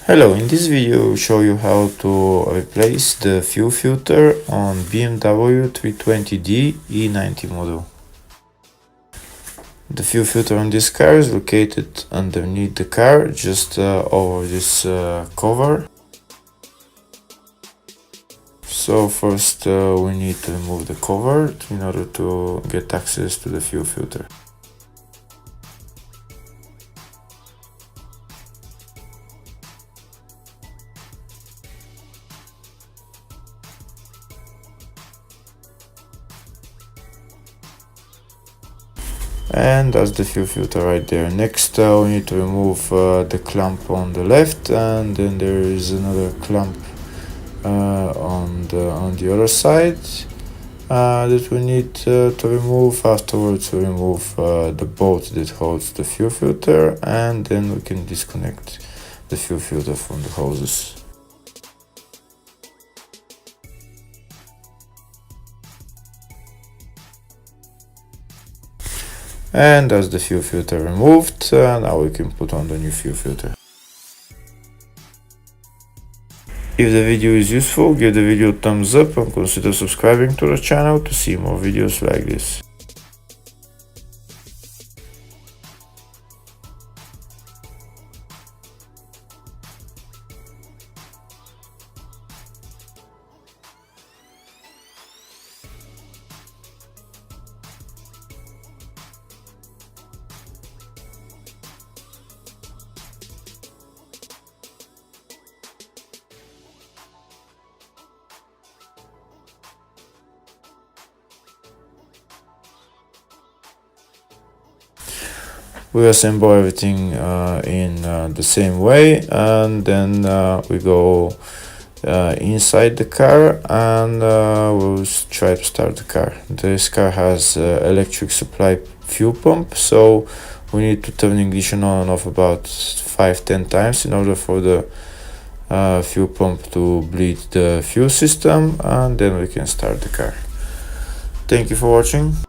Hello, in this video I will show you how to replace the fuel filter on BMW 320D E90 model. The fuel filter on this car is located underneath the car, just over this cover. So first we need to remove the cover in order to get access to the fuel filter. And that's the fuel filter right there. Next we need to remove the clamp on the left, and then there is another clamp on the other side that we need to remove. Afterwards we remove the bolt that holds the fuel filter, and then we can disconnect the fuel filter from the hoses. And that's the fuel filter removed. Now we can put on the new fuel filter. If the video is useful, give the video a thumbs up and consider subscribing to the channel to see more videos like this. We assemble everything in the same way, and then we go inside the car, and we'll try to start the car. This car has electric supply fuel pump, so we need to turn ignition on and off about 5-10 times in order for the fuel pump to bleed the fuel system, and then we can start the car. Thank you for watching.